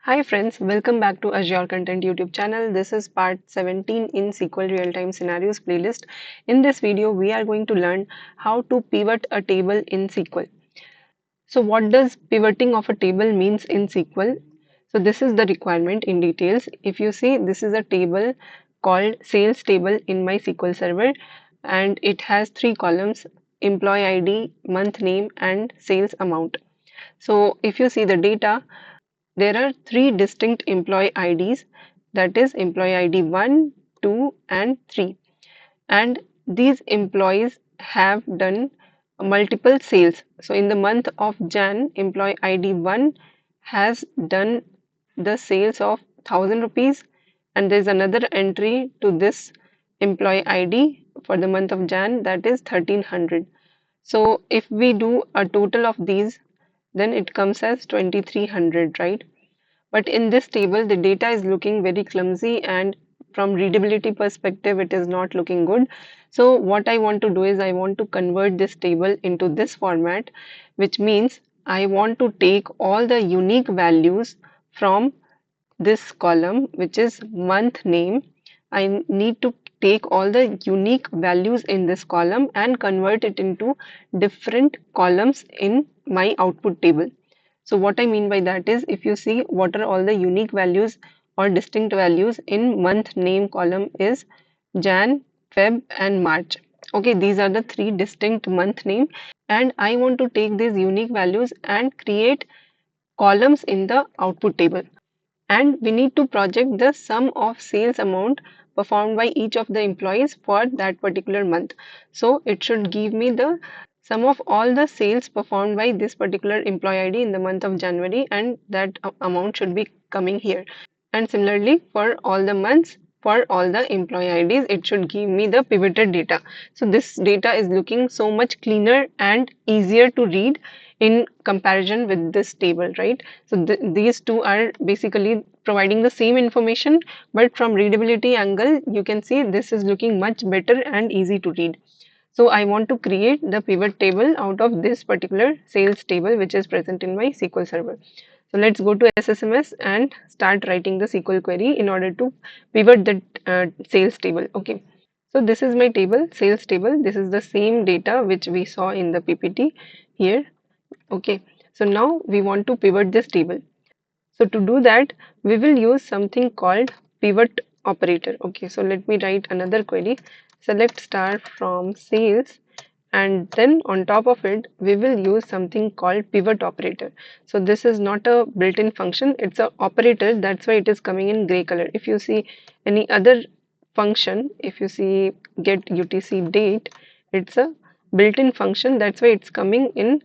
Hi friends, welcome back to Azure Content YouTube channel. This is part 17 in SQL Real-Time Scenarios playlist. In this video, we are going to learn how to pivot a table in SQL. So what does pivoting of a table means in SQL? So this is the requirement in details. If you see, this is a table called sales table in my SQL server and it has three columns: employee ID, month name and sales amount. So if you see the data, there are three distinct employee IDs, that is employee ID 1, 2 and 3, and these employees have done multiple sales. So in the month of Jan, employee ID 1 has done the sales of 1000 rupees, and there is another entry to this employee ID for the month of Jan, that is 1300. So if we do a total of these, then it comes as 2300, right? But in this table, the data is looking very clumsy and from readability perspective, it is not looking good. So what I want to do is I want to convert this table into this format, which means I want to take all the unique values from this column, which is month name. I need to take all the unique values in this column and convert it into different columns in my output table. So what I mean by that is, if you see what are all the unique values or distinct values in month name column is Jan, Feb and March. Okay, these are the three distinct month name, and I want to take these unique values and create columns in the output table. And we need to project the sum of sales amount performed by each of the employees for that particular month. So it should give me the sum of all the sales performed by this particular employee ID in the month of January, and that amount should be coming here. And similarly for all the months, for all the employee IDs, it should give me the pivoted data. So this data is looking so much cleaner and easier to read in comparison with this table, right? So these two are basically providing the same information, but from readability angle, you can see this is looking much better and easy to read. So I want to create the pivot table out of this particular sales table, which is present in my SQL server. So let's go to SSMS and start writing the SQL query in order to pivot the sales table. Okay. So this is my table, sales table. This is the same data which we saw in the PPT here. Okay. So now we want to pivot this table. So to do that, we will use something called pivot operator. Okay. So let me write another query. Select star from sales, and then on top of it we will use something called pivot operator. So this is not a built-in function, it's a operator, that's why it is coming in gray color. If you see any other function, if you see get UTC date, it's a built-in function, that's why it's coming in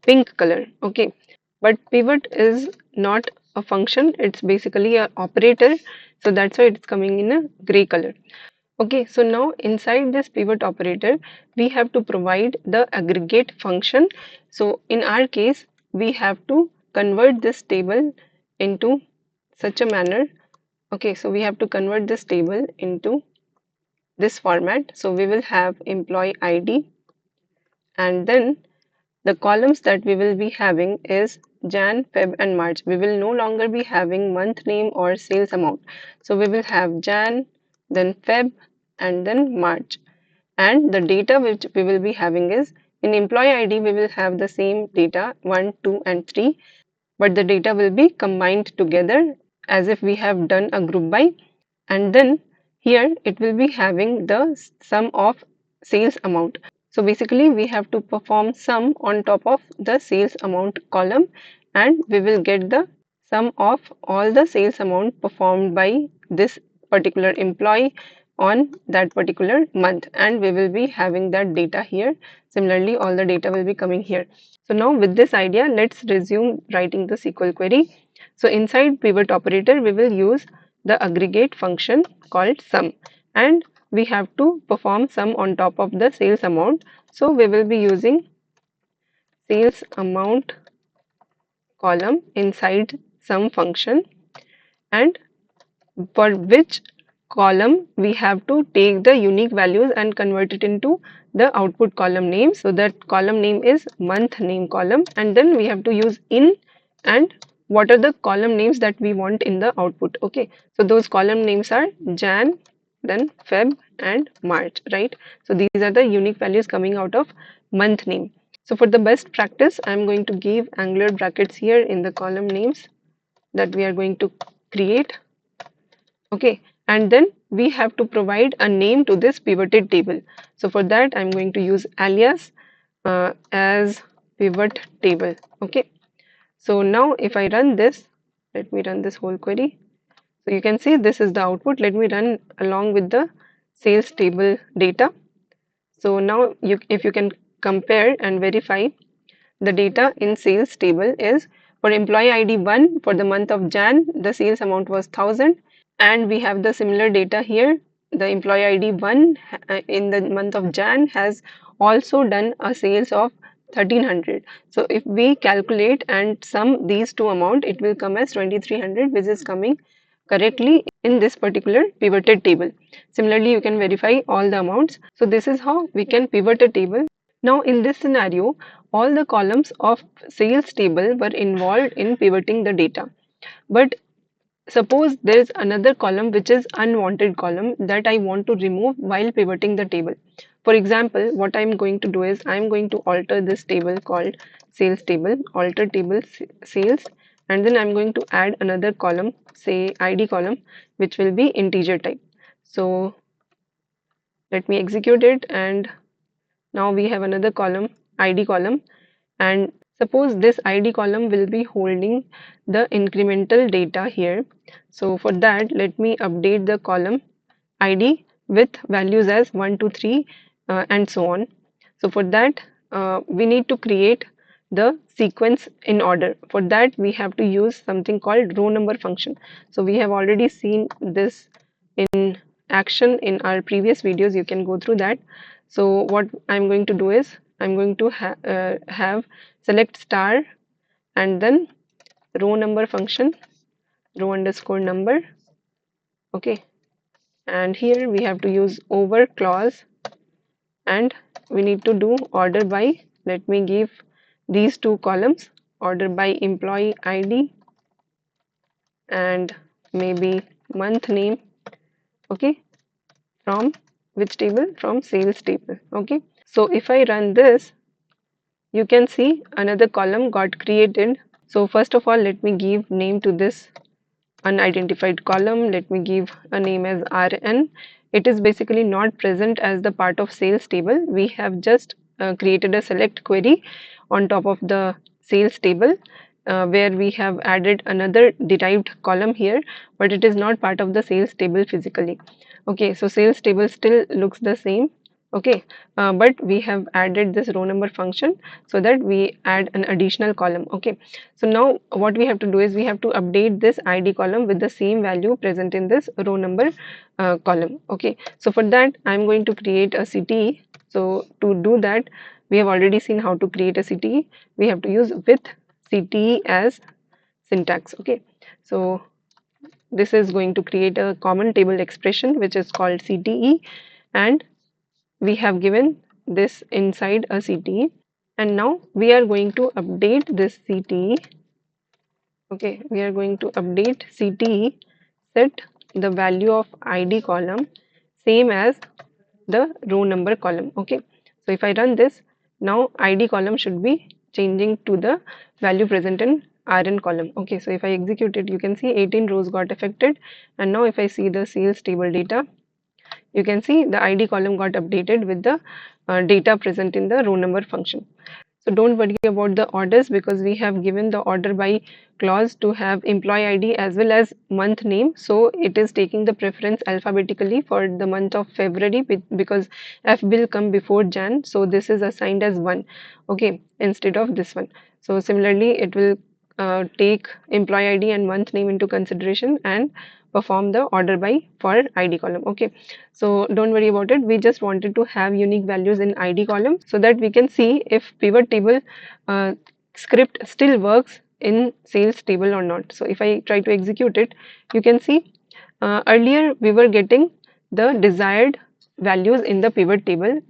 pink color. Okay, but pivot is not a function, it's basically a operator, so that's why it's coming in a gray color. Okay, so now inside this pivot operator, we have to provide the aggregate function. So in our case, we have to convert this table into such a manner. Okay, so we have to convert this table into this format. So we will have employee ID, and then the columns that we will be having is Jan, Feb and March. We will no longer be having month name or sales amount. So we will have Jan, then Feb and then March. And the data which we will be having is, in employee ID we will have the same data 1, 2 and 3, but the data will be combined together as if we have done a group by, and then here it will be having the sum of sales amount. So basically we have to perform sum on top of the sales amount column, and we will get the sum of all the sales amount performed by this particular employee on that particular month, and we will be having that data here. Similarly, all the data will be coming here. So now with this idea, let's resume writing the SQL query. So inside pivot operator, we will use the aggregate function called sum, and we have to perform sum on top of the sales amount. So we will be using sales amount column inside sum function, and for which column we have to take the unique values and convert it into the output column name. So that column name is month name column, and then we have to use in and what are the column names that we want in the output. Okay, so those column names are Jan, then Feb and March, right? So these are the unique values coming out of month name. So for the best practice, I'm going to give angular brackets here in the column names that we are going to create. Okay, and then we have to provide a name to this pivoted table. So for that, I'm going to use alias as pivot table. Okay, so now if I run this, let me run this whole query. So you can see this is the output. Let me run along with the sales table data. So now if you can compare and verify, the data in sales table is for employee ID 1 for the month of Jan, the sales amount was 1000, and we have the similar data here. The employee ID 1 in the month of Jan has also done a sales of 1300. So if we calculate and sum these two amount, it will come as 2300, which is coming correctly in this particular pivoted table. Similarly, you can verify all the amounts. So this is how we can pivot a table. Now in this scenario, all the columns of sales table were involved in pivoting the data. But suppose there is another column which is unwanted column that I want to remove while pivoting the table. For example, what I'm going to do is I'm going to alter this table called sales table, alter table sales, and then I'm going to add another column, say ID column, which will be integer type. So let me execute it, and now we have another column, ID column, and suppose this ID column will be holding the incremental data here. So for that, let me update the column ID with values as 1, 2, 3 and so on. So for that, we need to create the sequence in order. For that, we have to use something called row number function. So we have already seen this in action in our previous videos. You can go through that. So what I'm going to do is I'm going to have select star and then row number function, row underscore number. Okay, and here we have to use over clause, and we need to do order by. Let me give these two columns, order by employee ID and maybe month name. Okay, from which table? From sales table. Okay, so if I run this, you can see another column got created. So first of all, let me give name to this unidentified column. Let me give a name as RN. It is basically not present as the part of sales table. We have just created a select query on top of the sales table where we have added another derived column here, but it is not part of the sales table physically. Okay, so sales table still looks the same. Okay, but we have added this row number function so that we add an additional column. Okay, so now what we have to do is we have to update this ID column with the same value present in this row number column. Okay, so for that I'm going to create a CTE. So to do that, we have already seen how to create a CTE. We have to use with CTE as syntax. Okay, so this is going to create a common table expression which is called CTE, and we have given this inside a CTE, and now we are going to update this CTE. Okay, we are going to update CTE, set the value of ID column same as the row number column. Okay, so if I run this, now ID column should be changing to the value present in RN column. Okay, so if I execute it, you can see 18 rows got affected, and now if I see the sales table data, you can see the ID column got updated with the data present in the row number function. So don't worry about the orders because we have given the order by clause to have employee ID as well as month name. So it is taking the preference alphabetically for the month of February because F will come before Jan. So this is assigned as 1, okay, instead of this one. So similarly, it will take employee ID and month name into consideration and perform the order by for ID column. Okay, so don't worry about it. We just wanted to have unique values in ID column so that we can see if pivot table script still works in sales table or not. So if I try to execute it, you can see earlier we were getting the desired values in the pivot table.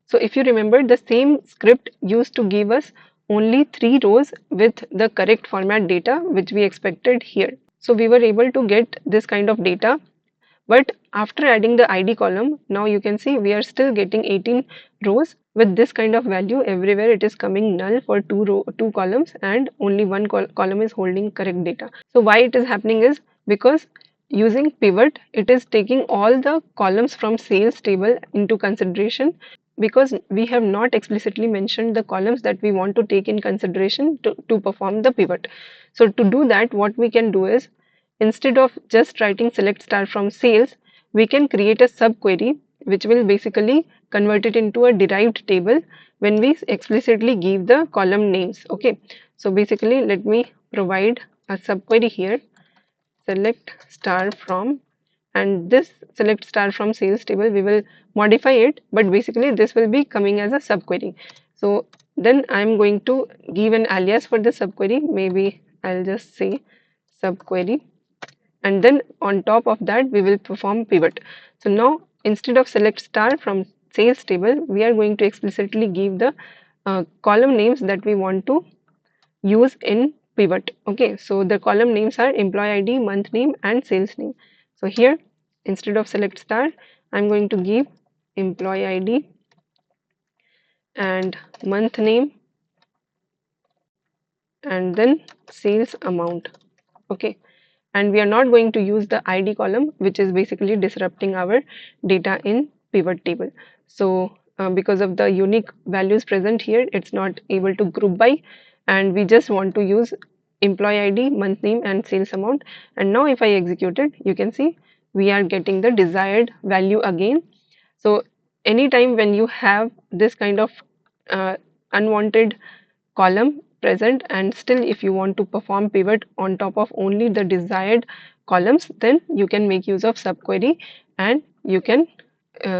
So if you remember, the same script used to give us only 3 rows with the correct format data which we expected here. So we were able to get this kind of data, but after adding the ID column, now you can see we are still getting 18 rows with this kind of value. Everywhere it is coming null for two columns, and only one column is holding correct data. So why it is happening is because using pivot, it is taking all the columns from sales table into consideration, because we have not explicitly mentioned the columns that we want to take in consideration to perform the pivot. So to do that, what we can do is, instead of just writing select star from sales, we can create a subquery which will basically convert it into a derived table when we explicitly give the column names. Okay, so basically let me provide a subquery here, select star from, and this select star from sales table, we will modify it, but basically this will be coming as a subquery. So then I'm going to give an alias for the subquery. Maybe I'll just say subquery, and then on top of that we will perform pivot. So now instead of select star from sales table, we are going to explicitly give the column names that we want to use in pivot. Okay, so the column names are employee ID, month name, and sales name. So here, instead of select star, I'm going to give employee ID and month name and then sales amount. Okay, and we are not going to use the ID column, which is basically disrupting our data in pivot table. So because of the unique values present here, it's not able to group by, and we just want to use employee ID, month name, and sales amount. And now if I execute it, you can see we are getting the desired value again. So anytime when you have this kind of uh, unwanted column present, and still if you want to perform pivot on top of only the desired columns, then you can make use of subquery, and you can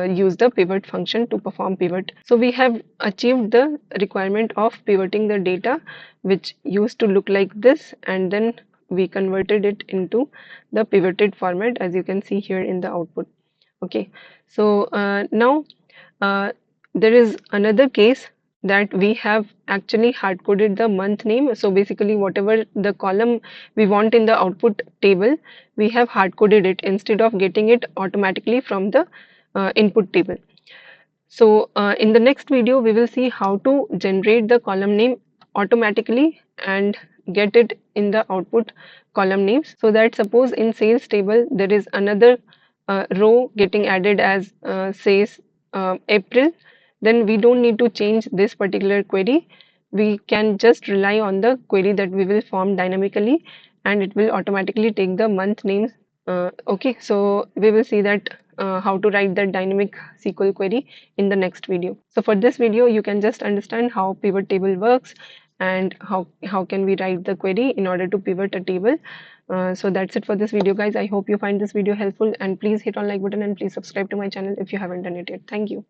use the pivot function to perform pivot. So we have achieved the requirement of pivoting the data which used to look like this, and then we converted it into the pivoted format, as you can see here in the output. Okay, so now uh, there is another case that we have actually hard coded the month name. So basically whatever the column we want in the output table, we have hard coded it instead of getting it automatically from the input table. So in the next video, we will see how to generate the column name automatically and get it in the output column names, so that suppose in sales table there is another row getting added as says April, then we don't need to change this particular query. We can just rely on the query that we will form dynamically, and it will automatically take the month names. Okay, so we will see that how to write that dynamic SQL query in the next video. So for this video, you can just understand how pivot table works and how can we write the query in order to pivot a table. So that's it for this video, guys. I hope you find this video helpful, and please hit on like button and please subscribe to my channel if you haven't done it yet. Thank you.